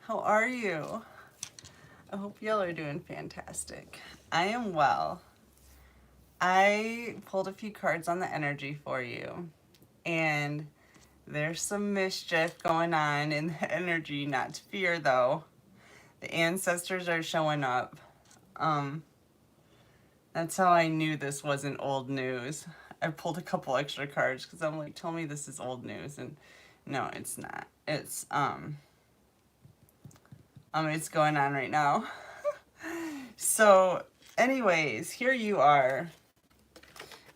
How are you? I hope y'all are doing fantastic. I am well. I pulled a few cards on the energy for you, and there's some mischief going on in the energy, not to fear though. The ancestors are showing up. Um, that's how I knew this wasn't old news. I pulled a couple extra cards because I'm like, tell me this is old news, and no, it's not. It's going on right now. So, anyways, here you are.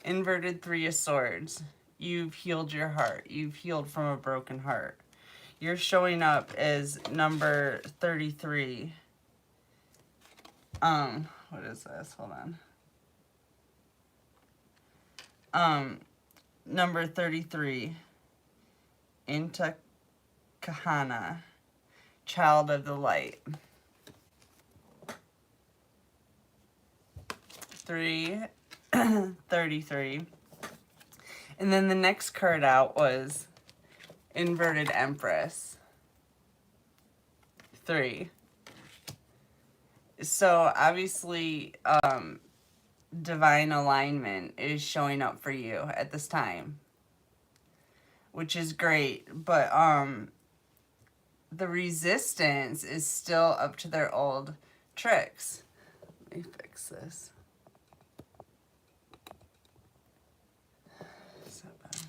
Inverted Three of Swords. You've healed your heart. You've healed from a broken heart. You're showing up as number 33. What is this? Hold on. Number 33. Into Kahana. Child of the Light. 33. And then the next card out was Inverted Empress. 3. So obviously, divine alignment is showing up for you at this time, which is great. But the resistance is still up to their old tricks. Let me fix this. Is that better?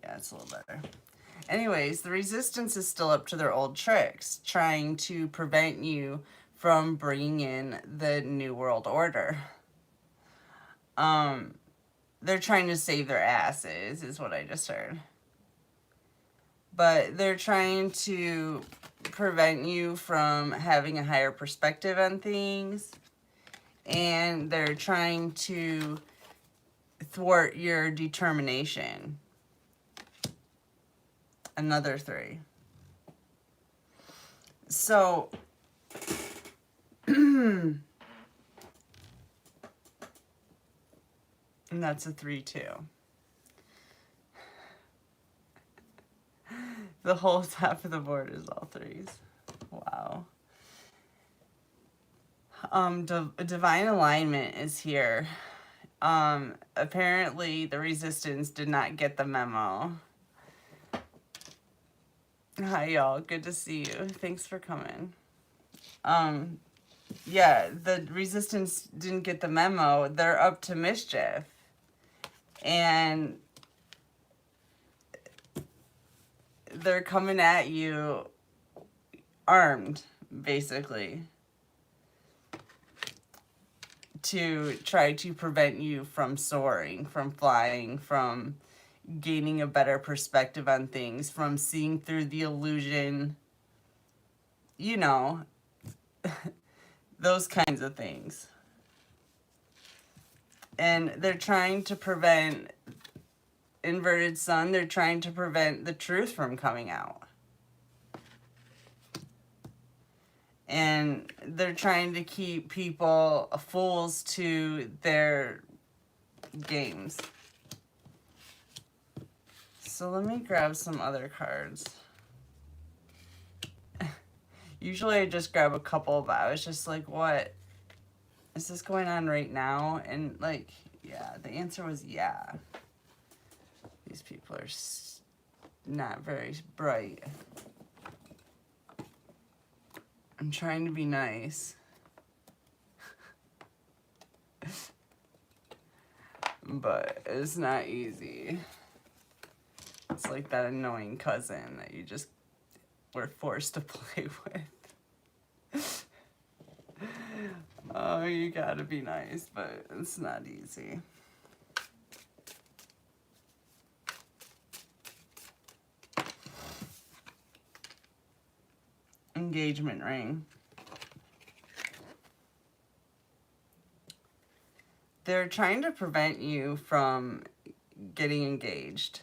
Yeah, it's a little better. Anyways, the resistance is still up to their old tricks, trying to prevent you from bringing in the New World Order. They're trying to save their asses, is what I just heard. But they're trying to prevent you from having a higher perspective on things. And they're trying to thwart your determination. Another 3. So, and that's a 3 too. The whole top of the board is all 3s. Wow. Divine alignment is here. Apparently the resistance did not get the memo. Hi y'all, good to see you. Thanks for coming. Yeah, the resistance didn't get the memo. They're up to mischief. And they're coming at you armed, basically, to try to prevent you from soaring, from flying, from gaining a better perspective on things, from seeing through the illusion, you know, those kinds of things. And they're trying to prevent inverted sun, they're trying to prevent the truth from coming out. And they're trying to keep people fools to their games. So let me grab some other cards. Usually I just grab a couple, but I was just like, what? Is this going on right now? And like, yeah, the answer was yeah. These people are not very bright. I'm trying to be nice. But it's not easy. It's like that annoying cousin that you just were forced to play with. Oh, you gotta be nice, but it's not easy. Engagement ring. They're trying to prevent you from getting engaged.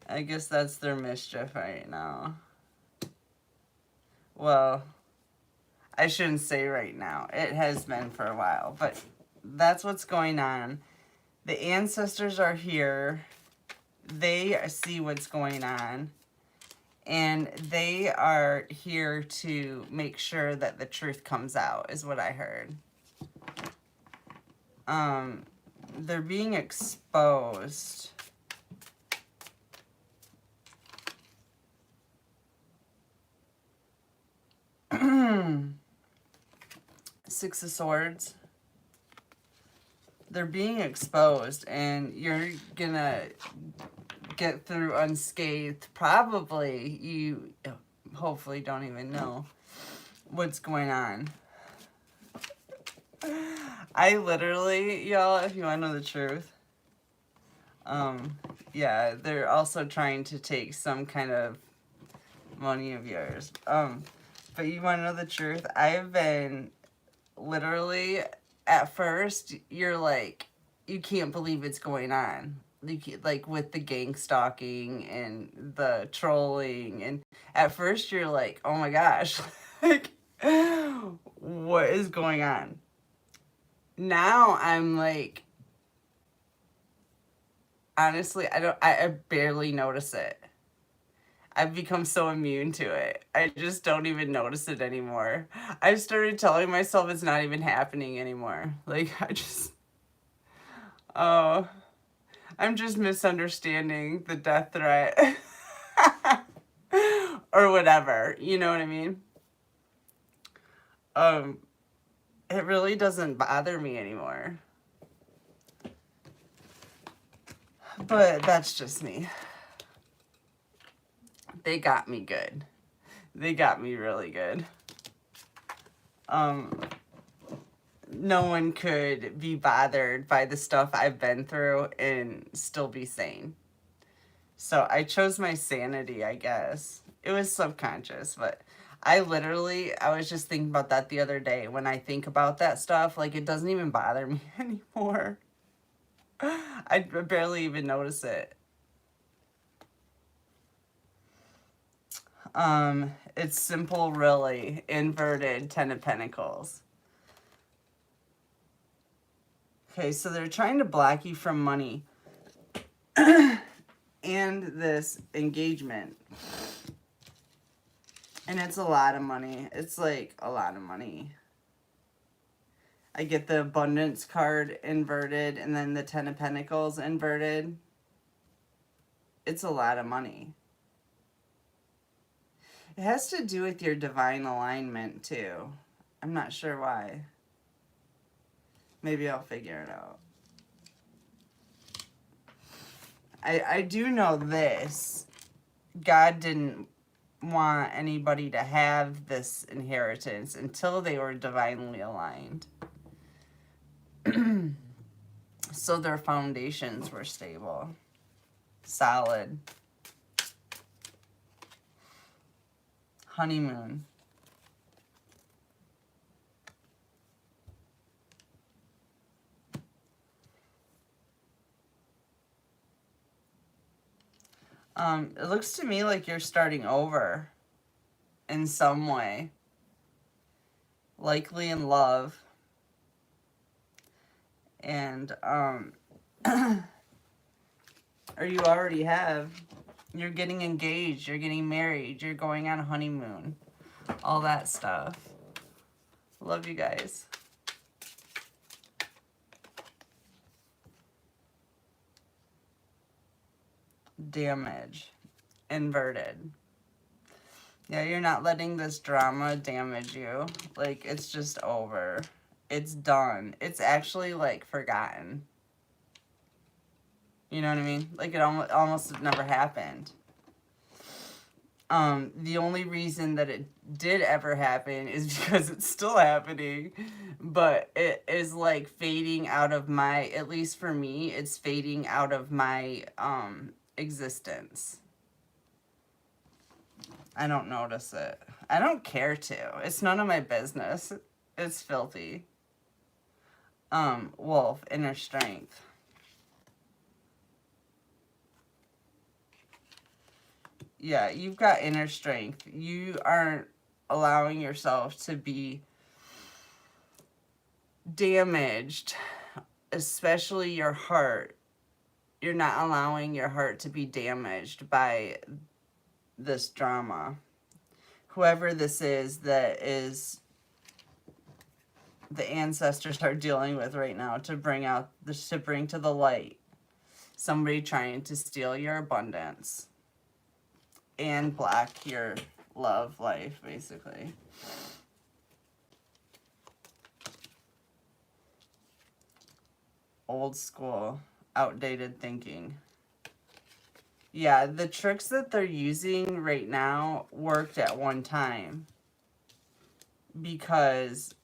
I guess that's their mischief right now. Well, I shouldn't say right now. It has been for a while, but that's what's going on. The ancestors are here. They see what's going on. And they are here to make sure that the truth comes out, is what I heard. They're being exposed. Six of Swords. They're being exposed, and you're gonna get through unscathed. Probably you, hopefully, don't even know what's going on. I literally, y'all, if you want to know the truth, yeah, they're also trying to take some kind of money of yours. But you want to know the truth? I've been literally, at first, you're like, you can't believe it's going on. Like with the gang stalking and the trolling. And at first, you're like, oh my gosh, like, what is going on? Now I'm like, honestly, I barely notice it. I've become so immune to it. I just don't even notice it anymore. I've started telling myself it's not even happening anymore. Like, oh, I'm just misunderstanding the death threat. Or whatever, you know what I mean? It really doesn't bother me anymore. But that's just me. They got me good. They got me really good. No one could be bothered by the stuff I've been through and still be sane. So I chose my sanity, I guess. It was subconscious, but I was just thinking about that the other day. When I think about that stuff, like, it doesn't even bother me anymore. I barely even notice it. It's simple, really. Inverted Ten of Pentacles. Okay, so they're trying to block you from money and this engagement. And it's a lot of money. It's like a lot of money. I get the Abundance card inverted and then the Ten of Pentacles inverted. It's a lot of money. It has to do with your divine alignment, too. I'm not sure why. Maybe I'll figure it out. I do know this. God didn't want anybody to have this inheritance until they were divinely aligned. So their foundations were stable. Solid. Honeymoon. It looks to me like you're starting over in some way. Likely in love. And, or you already have. You're getting engaged, you're getting married, you're going on a honeymoon. All that stuff. Love you guys. Damage. Inverted. Yeah, you're not letting this drama damage you. Like, it's just over. It's done. It's actually, like, forgotten. You know what I mean? Like, it almost never happened. The only reason that it did ever happen is because it's still happening. But it is, like, fading out of my, at least for me, it's fading out of my, existence. I don't notice it. I don't care to. It's none of my business. It's filthy. Wolf, inner strength. Yeah, you've got inner strength. You aren't allowing yourself to be damaged, especially your heart. You're not allowing your heart to be damaged by this drama. Whoever this is that is the ancestors are dealing with right now to bring out this, to bring to the light somebody trying to steal your abundance and block your love life, basically. Old school, outdated thinking. Yeah, the tricks that they're using right now worked at one time because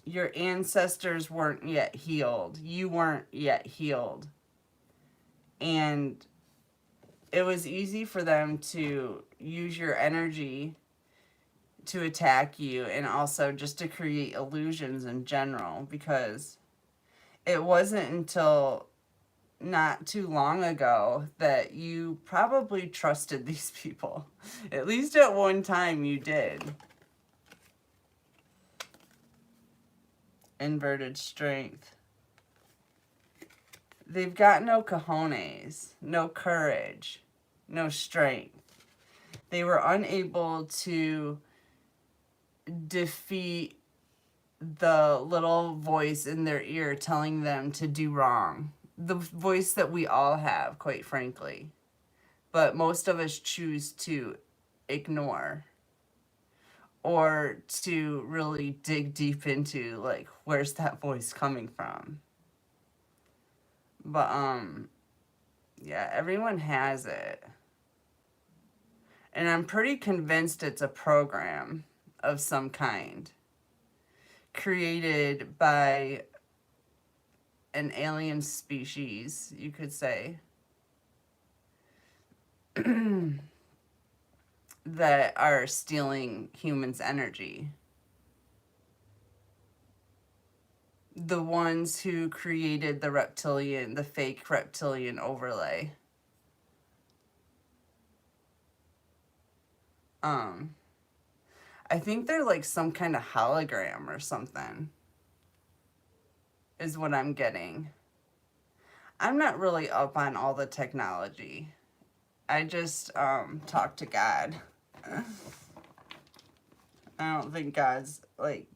your ancestors weren't yet healed. You weren't yet healed. And it was easy for them to use your energy to attack you and also just to create illusions in general, because it wasn't until not too long ago that you probably trusted these people. At least at one time you did. Inverted strength. They've got no cojones, no courage, no strength. They were unable to defeat the little voice in their ear telling them to do wrong. The voice that we all have, quite frankly. But most of us choose to ignore or to really dig deep into, like, where's that voice coming from? But, yeah, everyone has it. And I'm pretty convinced it's a program of some kind created by an alien species, you could say, that are stealing humans' energy. The ones who created the reptilian, the fake reptilian overlay. I think they're like some kind of hologram or something, is what I'm getting. I'm not really up on all the technology. I just talk to God. I don't think God's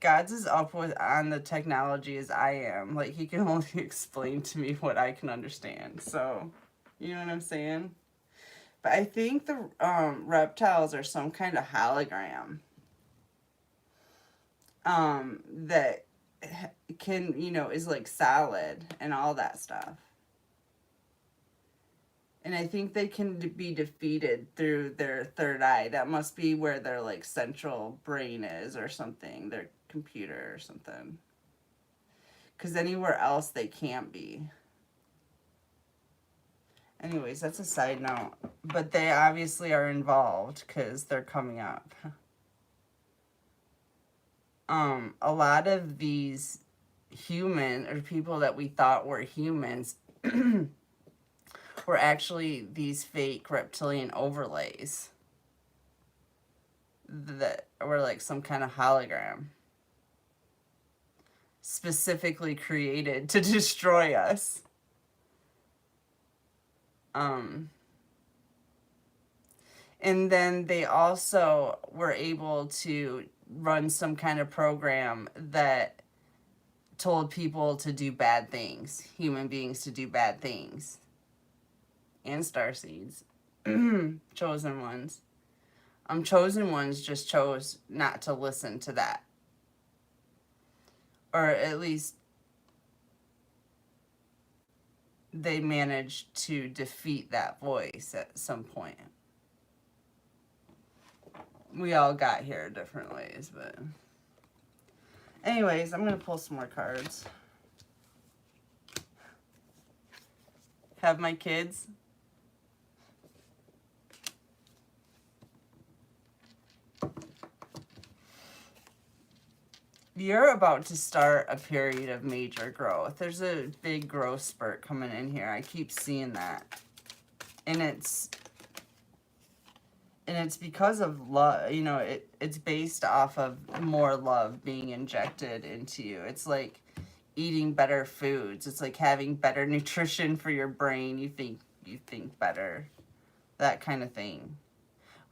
as up with on the technology as I am. Like, he can only explain to me what I can understand. So, you know what I'm saying? But I think the reptiles are some kind of hologram that can, you know, is like solid and all that stuff. And I think they can be defeated through their third eye. That must be where their, like, central brain is or something. Their computer or something. Because anywhere else they can't be. Anyways, that's a side note. But they obviously are involved because they're coming up. A lot of these human or people that we thought were humans were actually these fake reptilian overlays that were like some kind of hologram specifically created to destroy us. And then they also were able to run some kind of program that told people to do bad things, human beings to do bad things. And starseeds. Chosen ones. Chosen ones just chose not to listen to that. Or at least they managed to defeat that voice at some point. We all got here different ways, but... Anyways, I'm going to pull some more cards. Have my kids... You're about to start a period of major growth. There's a big growth spurt coming in here. I keep seeing that. And it's because of love. You know, it's based off of more love being injected into you. It's like eating better foods. It's like having better nutrition for your brain. You think better. That kind of thing.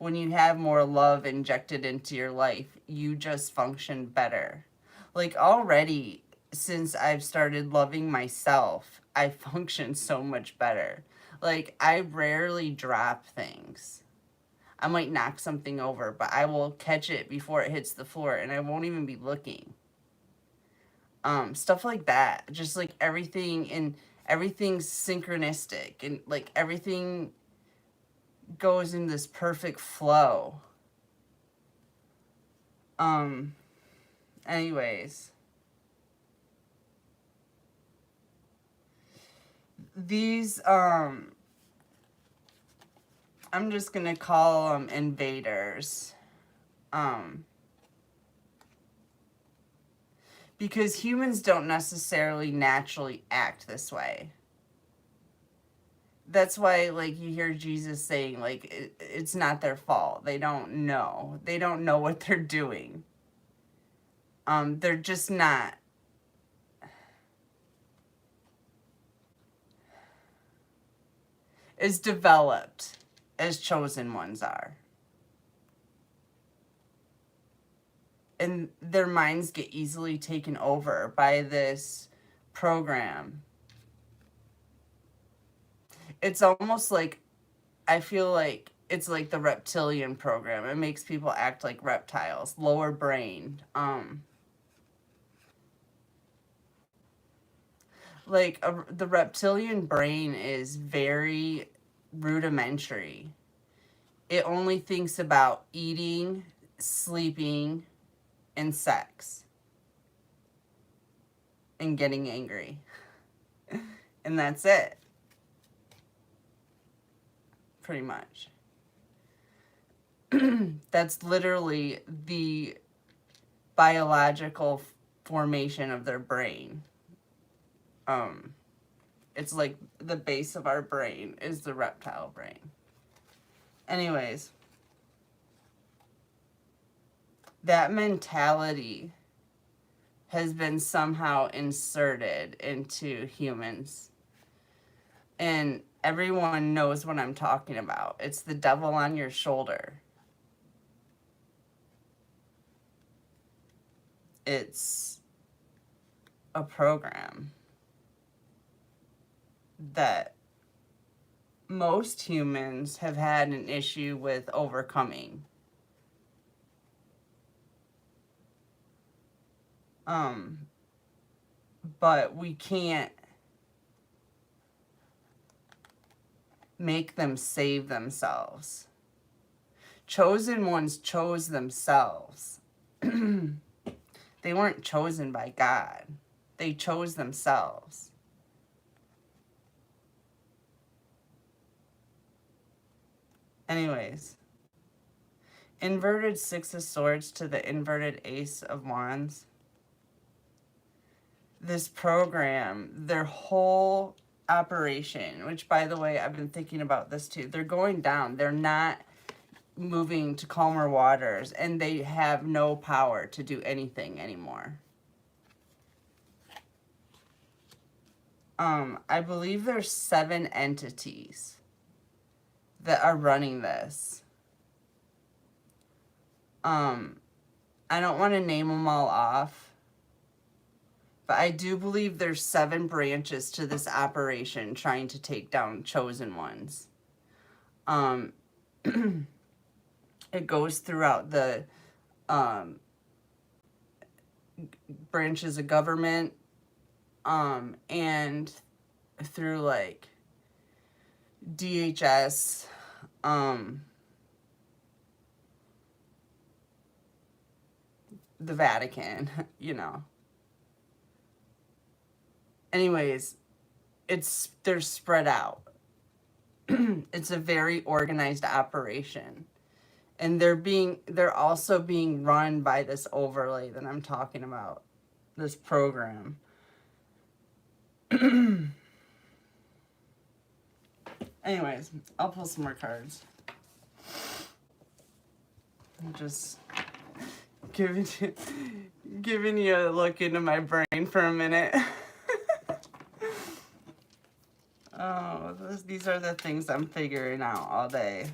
when you have more love injected into your life, you just function better. Like already, since I've started loving myself, I function so much better. Like I rarely drop things. I might knock something over, but I will catch it before it hits the floor and I won't even be looking. Stuff like that. Just like everything's synchronistic and like everything goes in this perfect flow. Anyways. These, I'm just gonna call them invaders. Because humans don't necessarily naturally act this way. That's why, like, you hear Jesus saying, like, it's not their fault. They don't know. They don't know what they're doing. They're just not as developed as chosen ones are. And their minds get easily taken over by this program. It's almost like, I feel like it's like the Reptilian program. It makes people act like reptiles, lower brain. The reptilian brain is very rudimentary. It only thinks about eating, sleeping, and sex. And getting angry. And that's it. Pretty much. That's literally the biological formation of their brain. It's like the base of our brain is the reptile brain. Anyways, that mentality has been somehow inserted into humans. And everyone knows what I'm talking about. It's the devil on your shoulder. It's a program that most humans have had an issue with overcoming. But we can't make them save themselves. Chosen ones chose themselves. They weren't chosen by God. They chose themselves. Anyways, inverted Six of Swords to the inverted Ace of Wands. This program, their whole operation, which by the way, I've been thinking about this too. They're going down. They're not moving to calmer waters, and they have no power to do anything anymore. I believe there's 7 entities that are running this. I don't want to name them all off, but I do believe there's 7 branches to this operation trying to take down chosen ones. It goes throughout the branches of government, and through like DHS, the Vatican, you know. Anyways, they're spread out. It's a very organized operation. And they're also being run by this overlay that I'm talking about, this program. Anyways, I'll pull some more cards. I'm just giving you a look into my brain for a minute. Oh, these are the things I'm figuring out all day.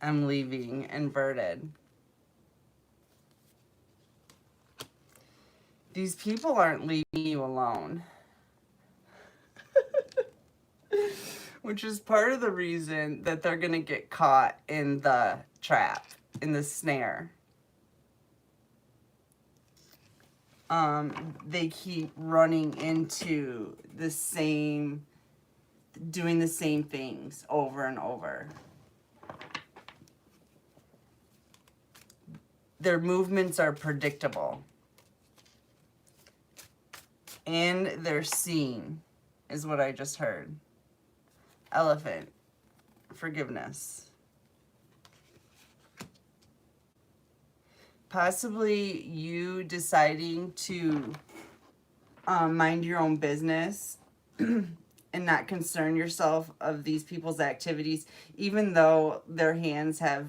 I'm leaving, inverted. These people aren't leaving you alone. Which is part of the reason that they're going to get caught in the trap, in the snare. They keep running into the same, doing the same things over and over. Their movements are predictable. And they're seen, is what I just heard. Elephant, forgiveness. Possibly you deciding to mind your own business and not concern yourself of these people's activities, even though their hands have,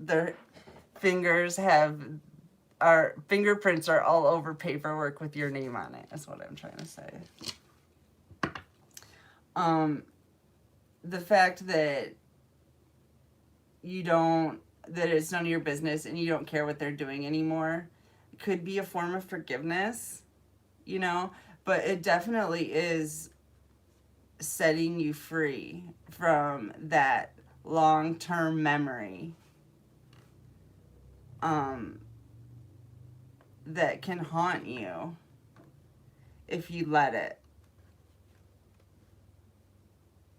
their fingers have, our fingerprints are all over paperwork with your name on it, is what I'm trying to say. The fact that you don't, that it's none of your business and you don't care what they're doing anymore could be a form of forgiveness, you know, but it definitely is setting you free from that long-term memory that can haunt you if you let it.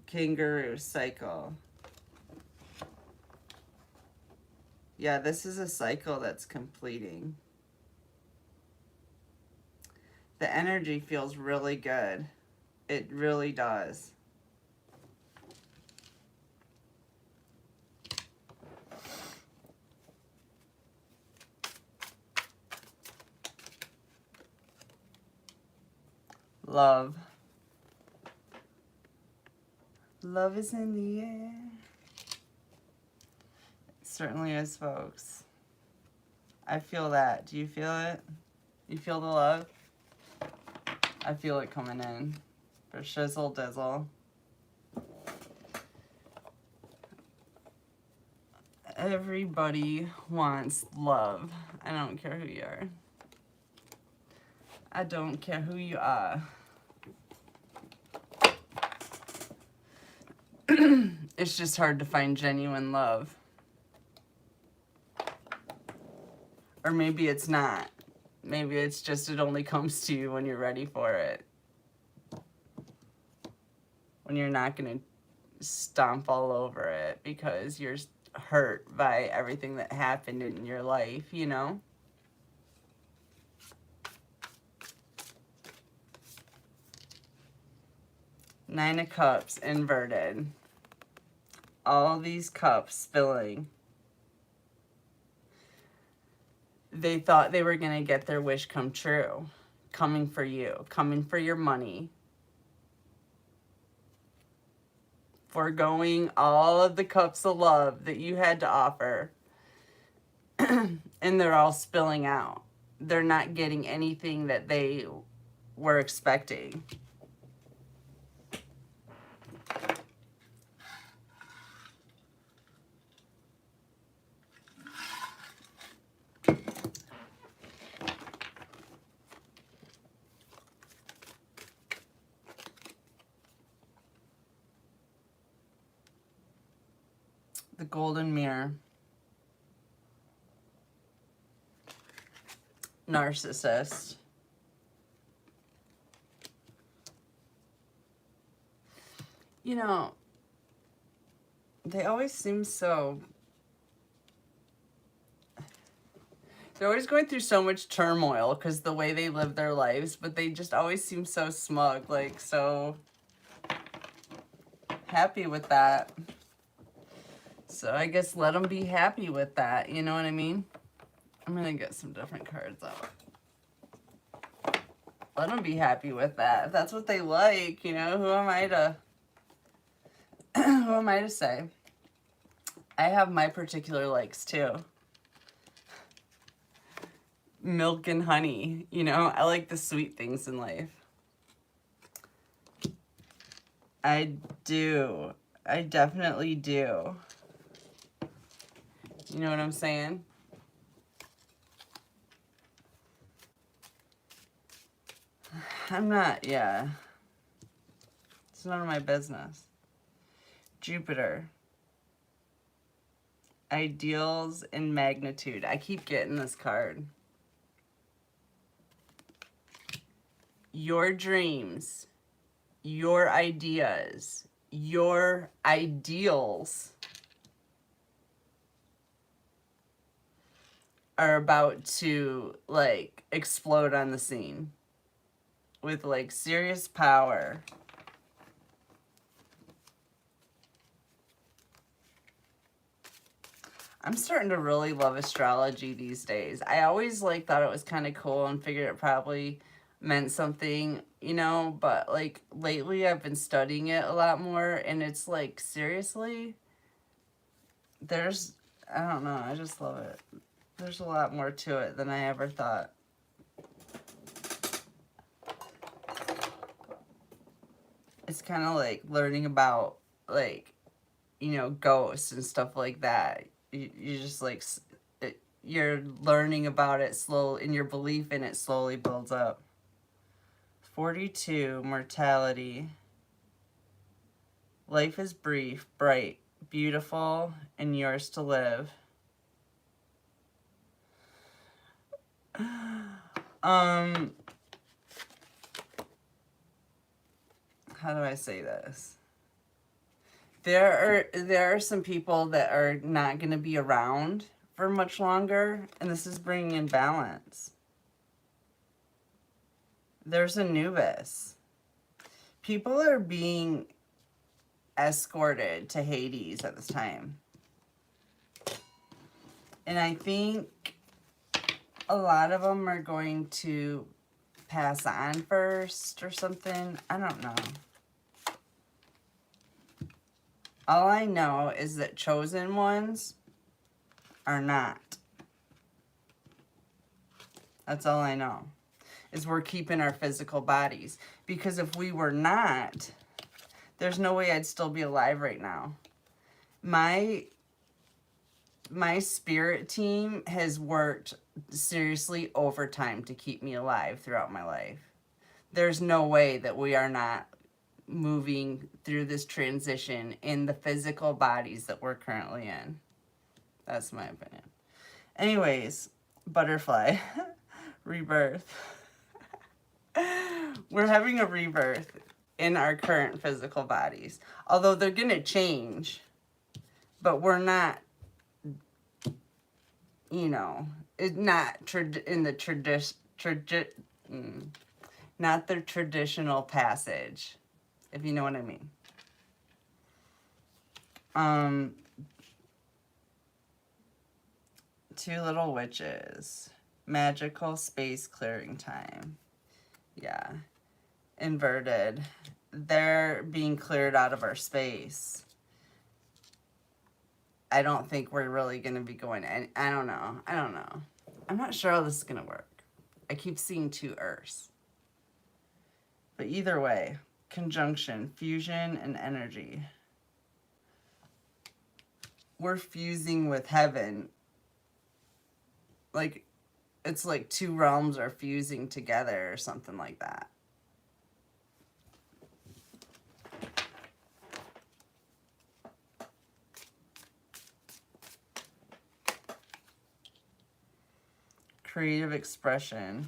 Kangaroo cycle. Yeah, this is a cycle that's completing. The energy feels really good. It really does. Love. Love is in the air. It certainly is, folks. I feel that. Do you feel it? You feel the love? I feel it coming in. For shizzle dizzle. Everybody wants love. I don't care who you are. I don't care who you are. It's just hard to find genuine love. Or maybe it's not. Maybe it's just it only comes to you when you're ready for it. When you're not going to stomp all over it because you're hurt by everything that happened in your life, you know? Nine of Cups inverted. All these cups spilling. They thought they were going to get their wish come true. Coming for you. Coming for your money. Foregoing all of the cups of love that you had to offer. And they're all spilling out. They're not getting anything that they were expecting. The golden mirror. Narcissist. You know, they always seem so... They're always going through so much turmoil because the way they live their lives, but they just always seem so smug, like so happy with that. So I guess let them be happy with that, you know what I mean? I'm going to get some different cards out. Let them be happy with that. If that's what they like, you know, who am I to... who am I to say? I have my particular likes too. Milk and honey, you know, I like the sweet things in life. I do. I definitely do. You know what I'm saying? I'm not, yeah. It's none of my business. Jupiter. Ideals in magnitude. I keep getting this card. Your dreams, your ideas, your ideals are about to, like, explode on the scene with, like, serious power. I'm starting to really love astrology these days. I always, like, thought it was kind of cool and figured it probably meant something, you know, but, like, lately I've been studying it a lot more, and it's, like, seriously, there's, I don't know, I just love it. There's a lot more to it than I ever thought. It's kind of like learning about, like, you know, ghosts and stuff like that. You just, like, you're learning about it slowly, and your belief in it slowly builds up. 42, mortality. Life is brief, bright, beautiful, and yours to live. How do I say this? There are some people that are not going to be around for much longer, and this is bringing in balance. There's Anubis. People are being escorted to Hades at this time. And I think a lot of them are going to pass on first or something. I don't know. All I know is that chosen ones are not. That's all I know. Is we're keeping our physical bodies. Because if we were not, there's no way I'd still be alive right now. My spirit team has worked seriously overtime to keep me alive throughout my life. There's no way that we are not moving through this transition in the physical bodies that we're currently in. That's my opinion. Anyways, butterfly. Rebirth. We're having a rebirth in our current physical bodies. Although they're going to change. But we're not, you know, not in the not the traditional passage, if you know what I mean. Two little witches. Magical space clearing time. Yeah. Inverted. They're being cleared out of our space. I don't think we're really going to be going in. I don't know. I'm not sure how this is going to work. I keep seeing two Earths. But either way, conjunction, fusion, and energy. We're fusing with heaven. Like, it's like two realms are fusing together or something like that. Creative expression.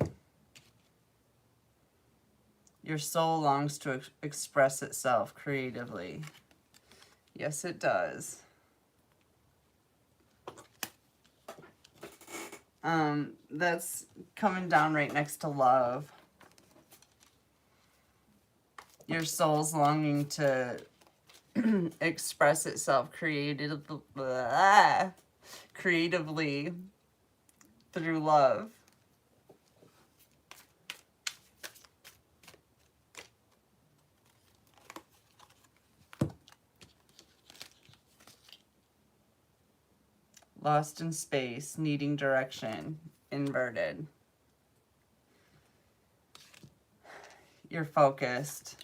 Your soul longs to express itself creatively. Yes, it does. That's coming down right next to love. Your soul's longing to express itself creatively through love. Lost in space, needing direction, inverted. You're focused.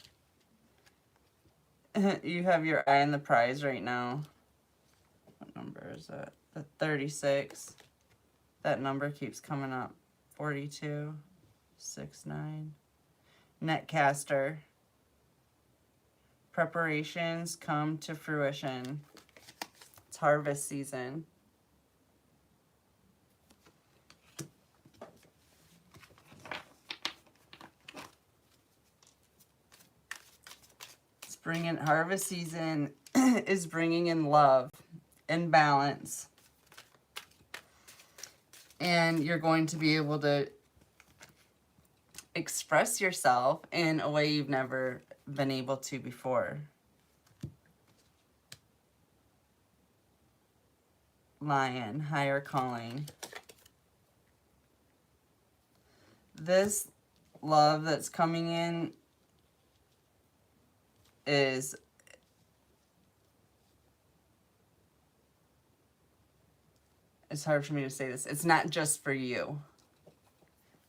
You have your eye on the prize right now. What number is that? The 36. That number keeps coming up. 42. 6, 9. Netcaster. Preparations come to fruition. It's harvest season. Harvest season is bringing in love and balance. And you're going to be able to express yourself in a way you've never been able to before. Lion, higher calling. This love that's coming in is it's hard for me to say this. It's not just for you.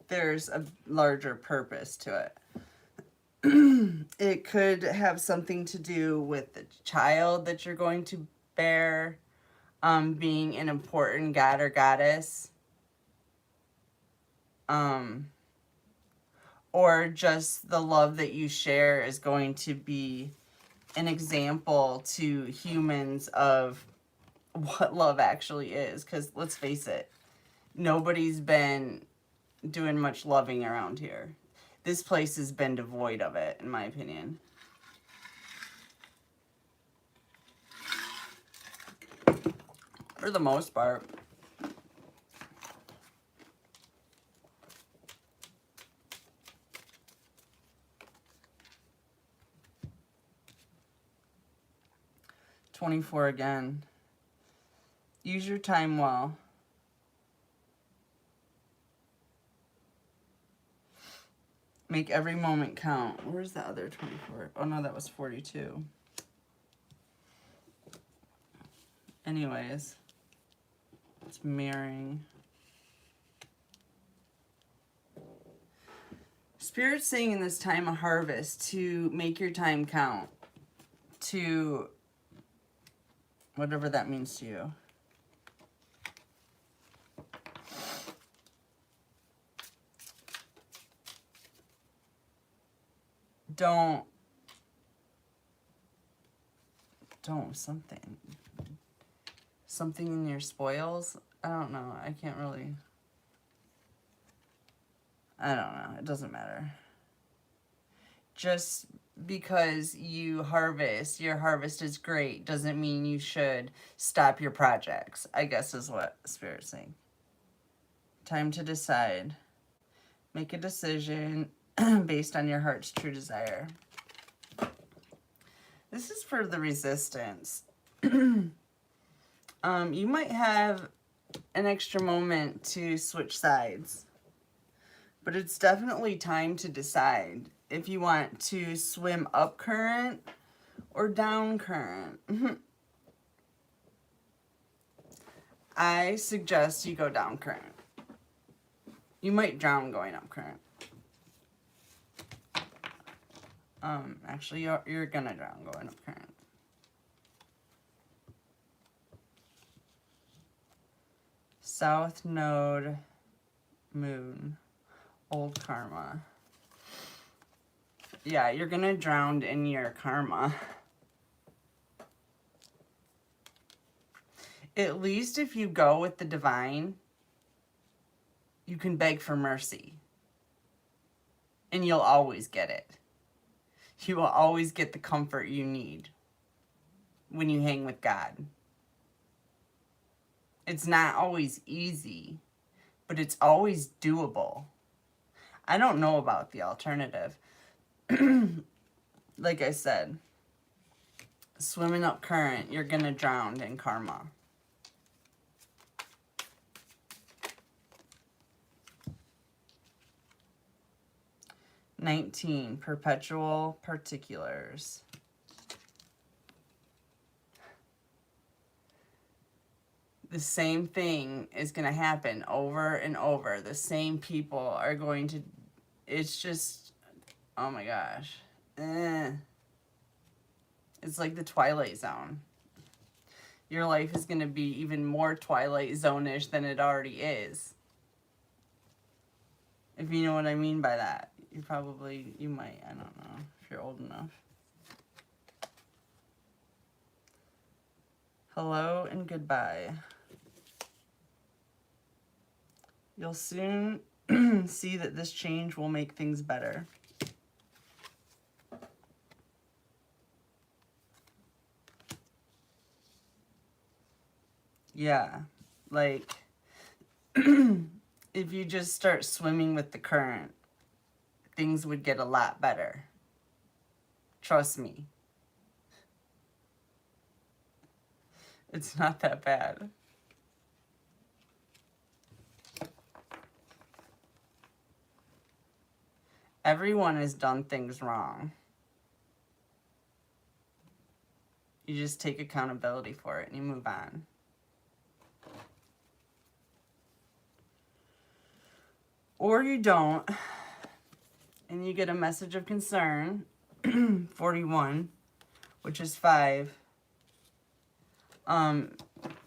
There's a larger purpose to it. It could have something to do with the child that you're going to bear, being an important god or goddess. Or just the love that you share is going to be an example to humans of what love actually is. Because let's face it, nobody's been doing much loving around here. This place has been devoid of it, in my opinion. For the most part. $24 again. Use your time well. Make every moment count. Where's the other 24? Oh no, that was 42. Anyways, it's mirroring. Spirit's saying in this time of harvest to make your time count. To whatever that means to you. Don't something in your spoils. I don't know. I don't know. It doesn't matter. Just because you harvest, your harvest is great, doesn't mean you should stop your projects, I guess is what Spirit's saying. Time to decide. Make a decision based on your heart's true desire. This is for the resistance. You might have an extra moment to switch sides, but it's definitely time to decide if you want to swim up current or down current. I suggest you go down current. You might drown going up current. Actually, you're gonna drown going up current. South Node, Moon, Old Karma. Yeah, you're gonna drown in your karma. At least if you go with the divine, you can beg for mercy. And you'll always get it. You will always get the comfort you need when you hang with God. It's not always easy, but it's always doable. I don't know about the alternative. Like I said, swimming up current, you're gonna drown in karma. $19, perpetual particulars. The same thing is going to happen over and over. The same people are going to, it's just, oh my gosh. It's like the Twilight Zone. your life is going to be even more Twilight Zone-ish than it already is. If you know what I mean by that. You might, I don't know, if you're old enough. Hello and goodbye. You'll soon see that this change will make things better. Yeah, like, if you just start swimming with the current, things would get a lot better. Trust me. It's not that bad. Everyone has done things wrong. You just take accountability for it and you move on. Or you don't, and you get a message of concern, 41, which is 5,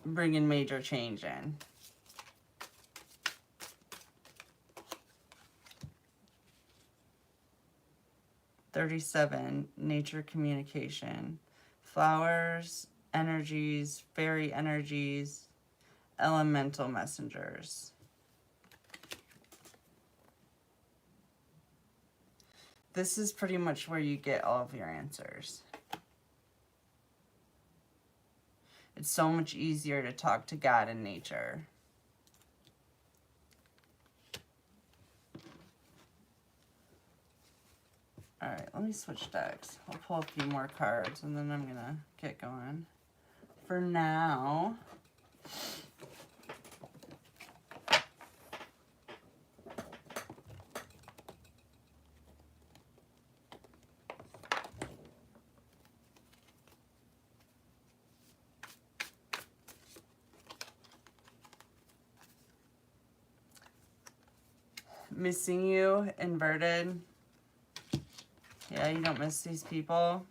bringing major change in. (37) Nature communication. Flowers, energies, fairy energies, elemental messengers. This is pretty much where you get all of your answers. It's so much easier to talk to God in nature. All right, let me switch decks. I'll pull a few more cards and then I'm gonna get going. For now, missing you, inverted. Yeah, you don't miss these people.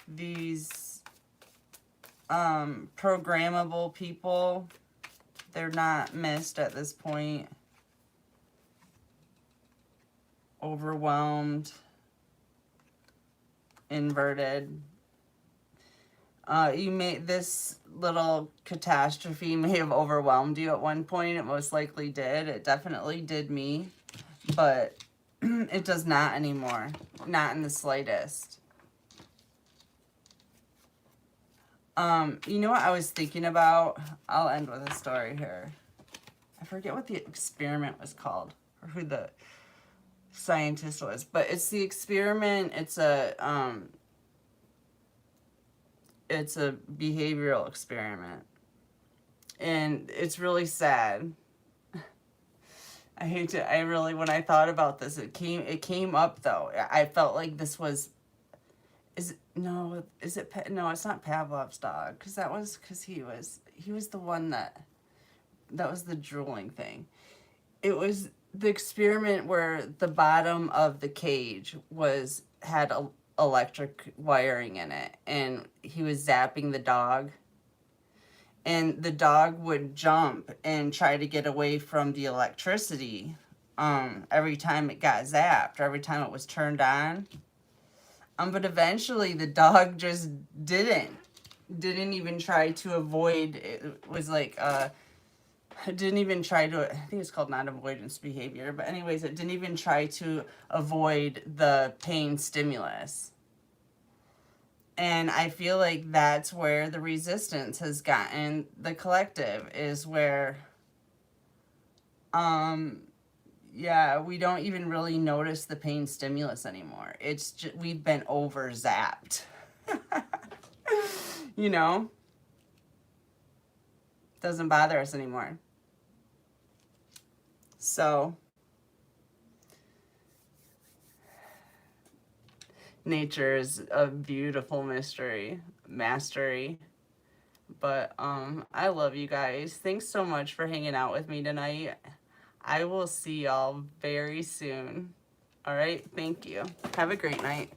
These programmable people, they're not missed at this point. Overwhelmed, inverted. This little catastrophe may have overwhelmed you at one point. It most likely did. It definitely did me, but it does not anymore. Not in the slightest. You know what I was thinking about? I'll end with a story here. I forget what the experiment was called, or who the scientist was, but it's the experiment. It's a behavioral experiment, and it's really sad. When I thought about this, it came up though. I felt like this was, no, it's not Pavlov's dog, because he was the one that was the drooling thing. It was the experiment where the bottom of the cage had electric wiring in it, and he was zapping the dog, and the dog would jump and try to get away from the electricity every time it got zapped, or every time it was turned on. But eventually the dog just didn't even try to avoid. It was like didn't even try to, I think it's called non-avoidance behavior, but anyways, it didn't even try to avoid the pain stimulus. And I feel like that's where the resistance has gotten the collective, is where, yeah, we don't even really notice the pain stimulus anymore. It's just, we've been over zapped. You know? Doesn't bother us anymore. So, nature is a beautiful mystery, mastery. But I love you guys. Thanks so much for hanging out with me tonight. I will see y'all very soon. All right, thank you. Have a great night.